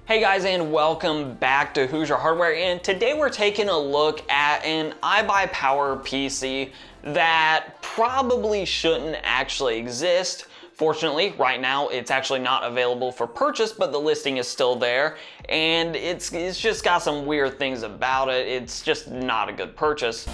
Hey guys, and welcome back to Hoosier Hardware, and today we're taking a look at an iBUYPOWER PC that probably shouldn't actually exist. Fortunately, right now it's actually not available for purchase, but the listing is still there, and it's just got some weird things about it. It's just not a good purchase.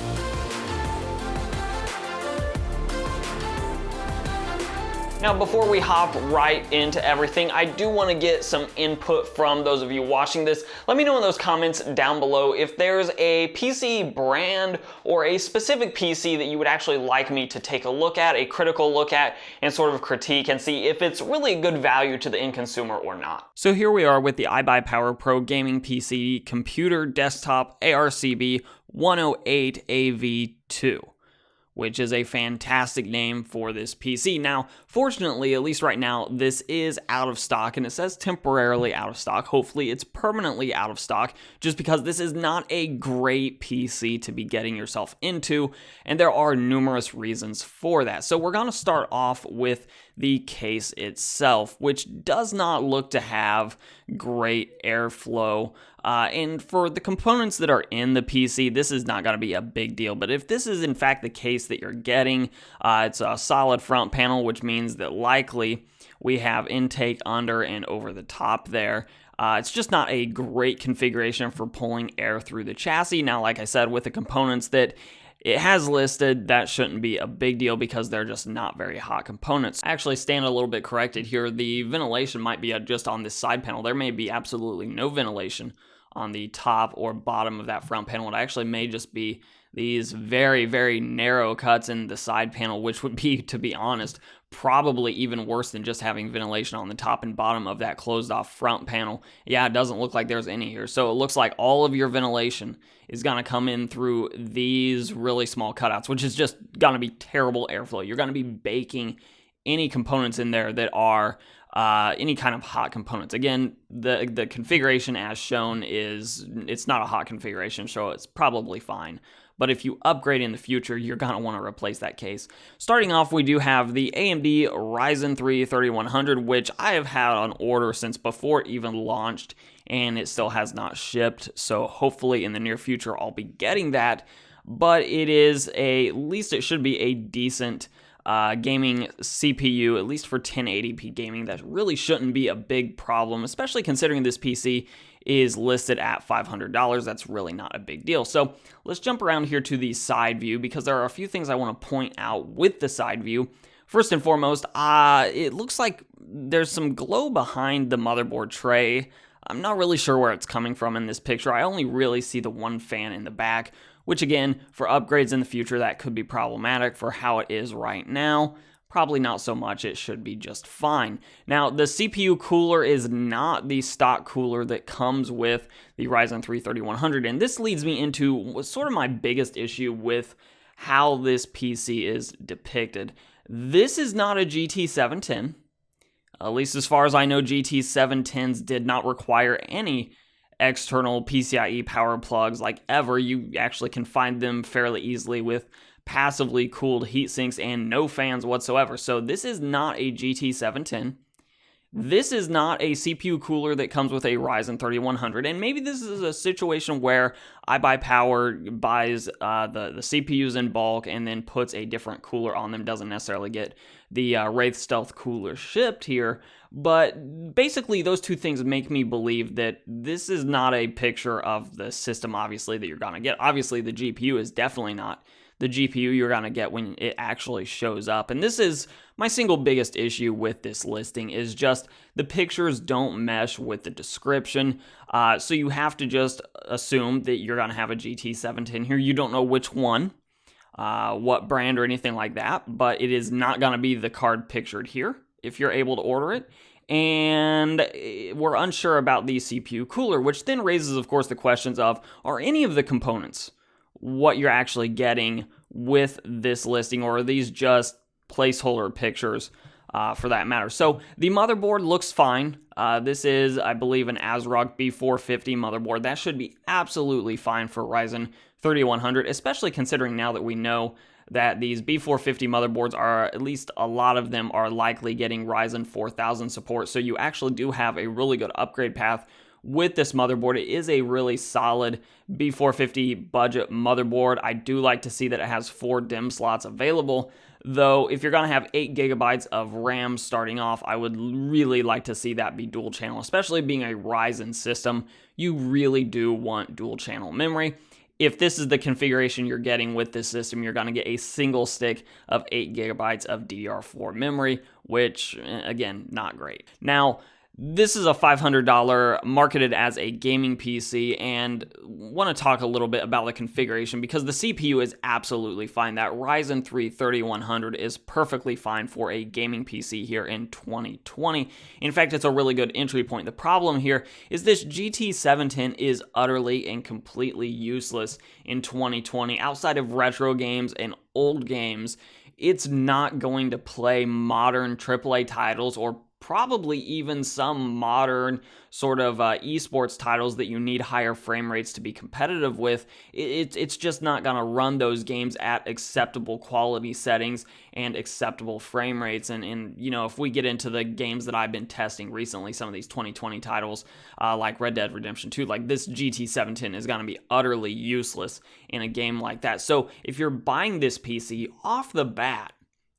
Now, before we hop right into everything, I do want to get some input from those of you watching this. Let me know in those comments down below if there's a PC brand or a specific PC that you would actually like me to take a look at, a critical look at, and sort of critique and see if it's really a good value to the end consumer or not. So here we are with the iBUYPOWER Pro Gaming PC Computer Desktop ARCB 108AV2. Which is a fantastic name for this PC. Now, fortunately, at least right now, this is out of stock, and it says temporarily out of stock. Hopefully, it's permanently out of stock, just because this is not a great PC to be getting yourself into, and there are numerous reasons for that. So we're going to start off with the case itself, which does not look to have great airflow. And for the components that are in the PC, this is not going to be a big deal. But if this is in fact the case that you're getting, it's a solid front panel, which means that likely we have intake under and over the top there. It's just not a great configuration for pulling air through the chassis. Now, like I said, with the components that it has listed, that shouldn't be a big deal because they're just not very hot components. I actually stand a little bit corrected here. The ventilation might be just on this side panel. There may be absolutely no ventilation on the top or bottom of that front panel. It actually may just be these very, very narrow cuts in the side panel, which would be, to be honest, probably even worse than just having ventilation on the top and bottom of that closed off front panel. Yeah, it doesn't look like there's any here. So it looks like all of your ventilation is going to come in through these really small cutouts, which is just going to be terrible airflow. You're going to be baking any components in there that are any kind of hot components. Again, the configuration as shown it's not a hot configuration, so it's probably fine. But if you upgrade in the future, you're going to want to replace that case. Starting off, we do have the AMD Ryzen 3 3100, which I have had on order since before it even launched, and it still has not shipped. So hopefully in the near future, I'll be getting that. But it is at least it should be a decent gaming CPU, at least for 1080p gaming. That really shouldn't be a big problem, especially considering this PC is listed at $500. That's really not a big deal. So let's jump around here to the side view, because there are a few things I want to point out with the side view. First and foremost, it looks like there's some glow behind the motherboard tray. I'm not really sure where it's coming from in this picture. I only really see the one fan in the back, which again, for upgrades in the future, that could be problematic. For how it is right now, probably not so much. It should be just fine. Now, the CPU cooler is not the stock cooler that comes with the Ryzen 3 3100, and this leads me into sort of my biggest issue with how this PC is depicted. This is not a GT 710. At least as far as I know, GT 710s did not require any external PCIe power plugs like ever. You actually can find them fairly easily with passively cooled heat sinks and no fans whatsoever. So this is not a GT 710. This is not a CPU cooler that comes with a Ryzen 3100, and maybe this is a situation where iBUYPOWER buys the CPUs in bulk and then puts a different cooler on them, doesn't necessarily get the Wraith Stealth cooler shipped here, but basically those two things make me believe that this is not a picture of the system, obviously, that you're going to get. Obviously, the GPU is definitely not the GPU you're going to get when it actually shows up. And this is my single biggest issue with this listing, is just the pictures don't mesh with the description. So you have to just assume that you're going to have a GT 710 here. You don't know which one, what brand or anything like that, but it is not going to be the card pictured here if you're able to order it. And we're unsure about the CPU cooler, which then raises, of course, the questions of, are any of the components what you're actually getting with this listing, or are these just placeholder pictures for that matter? So the motherboard looks fine. This is, I believe, an ASRock B450 motherboard. That should be absolutely fine for Ryzen 3100, especially considering now that we know that these B450 motherboards are, at least a lot of them are likely getting Ryzen 4000 support. So you actually do have a really good upgrade path with this motherboard. It is a really solid B450 budget motherboard. I do like to see that it has 4 DIMM slots available, though if you're going to have 8 gigabytes of RAM starting off, I would really like to see that be dual channel, especially being a Ryzen system. You really do want dual channel memory. If this is the configuration you're getting with this system, you're going to get a single stick of 8 gigabytes of DDR4 memory, which, again, not great. Now, this is a $500 marketed as a gaming PC, and want to talk a little bit about the configuration because the CPU is absolutely fine. That Ryzen 3 3100 is perfectly fine for a gaming PC here in 2020. In fact, it's a really good entry point. The problem here is this GT 710 is utterly and completely useless in 2020. Outside of retro games and old games, it's not going to play modern AAA titles or probably even some modern sort of esports titles that you need higher frame rates to be competitive with. It's just not going to run those games at acceptable quality settings and acceptable frame rates. And you know, if we get into the games that I've been testing recently, some of these 2020 titles like Red Dead Redemption 2, like this GT 710 is going to be utterly useless in a game like that. So if you're buying this PC off the bat,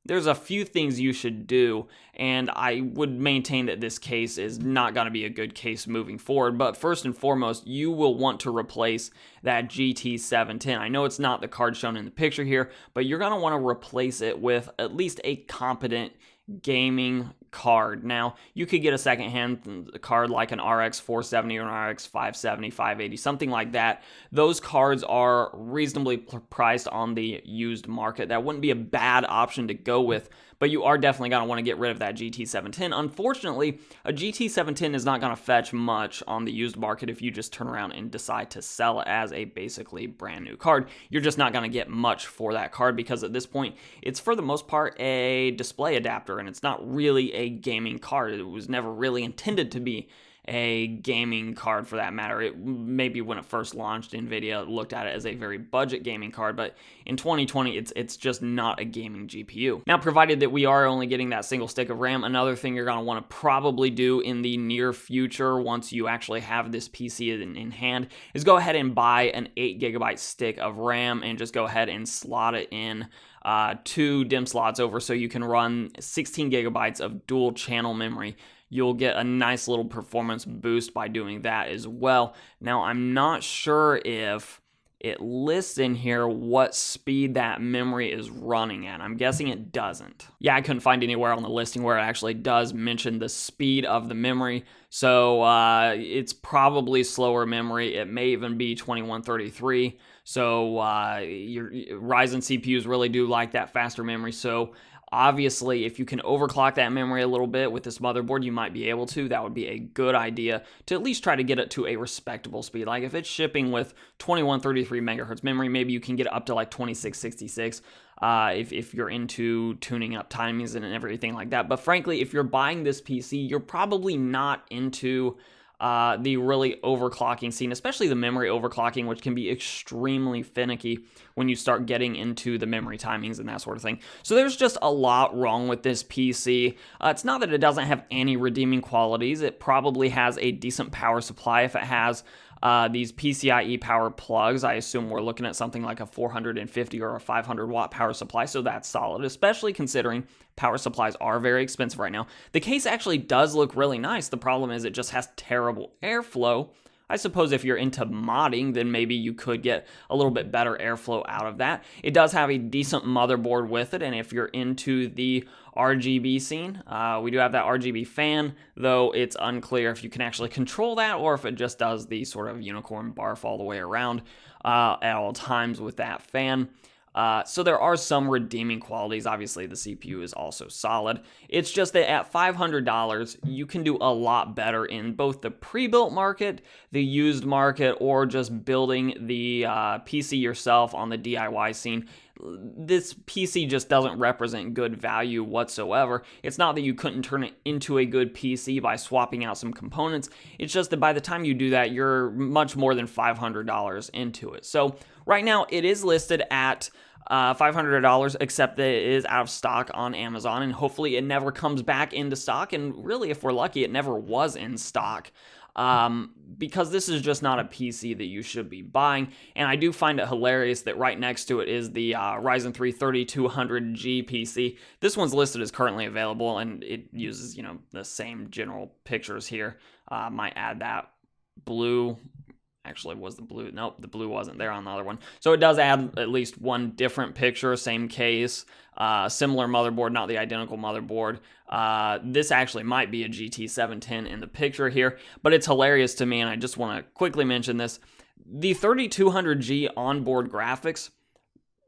there's a few things you should do, and I would maintain that this case is not going to be a good case moving forward. But first and foremost, you will want to replace that GT 710. I know it's not the card shown in the picture here, but you're going to want to replace it with at least a competent gaming card. Now, you could get a secondhand card like an RX 470 or an RX 570, 580, something like that. Those cards are reasonably priced on the used market. That wouldn't be a bad option to go with, but you are definitely going to want to get rid of that GT 710. Unfortunately, a GT 710 is not going to fetch much on the used market if you just turn around and decide to sell it as a basically brand new card. You're just not going to get much for that card because at this point, it's for the most part a display adapter, and it's not really a gaming card. It was never really intended to be a gaming card for that matter. It maybe when it first launched, Nvidia looked at it as a very budget gaming card, but in 2020 it's just not a gaming GPU. Now, provided that we are only getting that single stick of RAM, another thing you're going to want to probably do in the near future once you actually have this PC in hand is go ahead and buy an 8 gigabyte stick of RAM and just go ahead and slot it in 2 DIMM slots over so you can run 16 gigabytes of dual channel memory. You'll get a nice little performance boost by doing that as well. Now, I'm not sure if it lists in here what speed that memory is running at. I'm guessing it doesn't. Yeah, I couldn't find anywhere on the listing where it actually does mention the speed of the memory. So it's probably slower memory. It may even be 2133. So your Ryzen CPUs really do like that faster memory. So obviously, if you can overclock that memory a little bit with this motherboard, you might be able to. That would be a good idea to at least try to get it to a respectable speed. Like if it's shipping with 2133 megahertz memory, maybe you can get up to like 2666 if you're into tuning up timings and everything like that. But frankly, if you're buying this PC, you're probably not into the really overclocking scene, especially the memory overclocking, which can be extremely finicky when you start getting into the memory timings and that sort of thing. So there's just a lot wrong with this PC. It's not that it doesn't have any redeeming qualities. It probably has a decent power supply. If it has these PCIe power plugs, I assume we're looking at something like a 450 or a 500 watt power supply, so that's solid, especially considering power supplies are very expensive right now. The case actually does look really nice. The problem is it just has terrible airflow. I suppose if you're into modding, then maybe you could get a little bit better airflow out of that. It does have a decent motherboard with it, and if you're into the RGB scene, we do have that RGB fan, though it's unclear if you can actually control that or if it just does the sort of unicorn barf all the way around at all times with that fan. So there are some redeeming qualities. Obviously, the CPU is also solid. It's just that at $500, you can do a lot better in both the pre-built market, the used market, or just building the PC yourself on the DIY scene. This PC just doesn't represent good value whatsoever. It's not that you couldn't turn it into a good PC by swapping out some components. It's just that by the time you do that, you're much more than $500 into it. So right now, it is listed at $500, except that it is out of stock on Amazon, and hopefully it never comes back into stock, and really, if we're lucky, it never was in stock. because this is just not a PC that you should be buying. And I do find it hilarious that right next to it is the Ryzen 3 3200G PC. This one's listed as currently available, and it uses, you know, the same general pictures here. Might add that blue. Actually, was the blue? Nope, the blue wasn't there on the other one. So it does add at least one different picture, same case, similar motherboard, not the identical motherboard. This actually might be a GT 710 in the picture here, but it's hilarious to me, and I just want to quickly mention this. The 3200G onboard graphics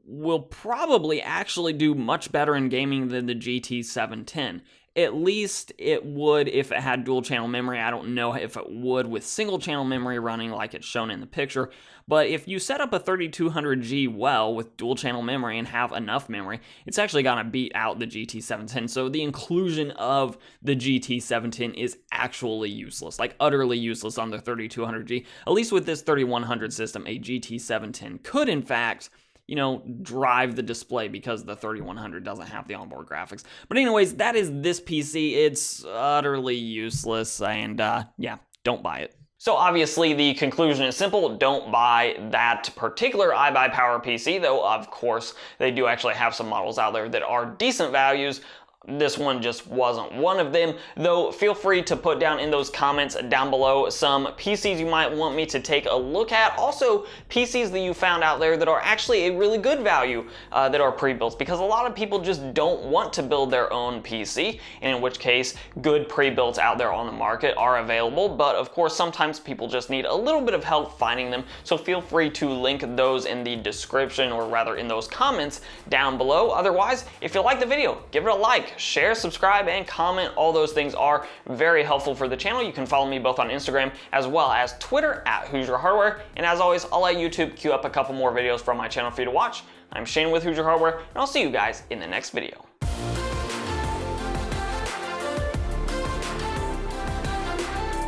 will probably actually do much better in gaming than the GT 710. At least it would if it had dual channel memory. I don't know if it would with single channel memory running like it's shown in the picture, but if you set up a 3200G well with dual channel memory and have enough memory, it's actually gonna beat out the GT 710. So the inclusion of the GT 710 is actually useless, like utterly useless on the 3200G. At least with this 3100 system, a GT 710 could in fact, you know, drive the display because the 3100 doesn't have the onboard graphics. But anyways, that is this PC. It's utterly useless, and yeah, don't buy it. So obviously the conclusion is simple: don't buy that particular iBUYPOWER PC, though of course they do actually have some models out there that are decent values. This one just wasn't one of them, though feel free to put down in those comments down below some PCs you might want me to take a look at. Also, PCs that you found out there that are actually a really good value that are pre-built, because a lot of people just don't want to build their own PC, and in which case good pre-builts out there on the market are available, but of course sometimes people just need a little bit of help finding them, so feel free to link those in the description, or rather in those comments down below. Otherwise, if you like the video, give it a like, share, subscribe, and comment. All those things are very helpful for the channel. You can follow me both on Instagram as well as Twitter at Hoosier Hardware. And as always, I'll let YouTube queue up a couple more videos from my channel for you to watch. I'm Shane with Hoosier Hardware, and I'll see you guys in the next video.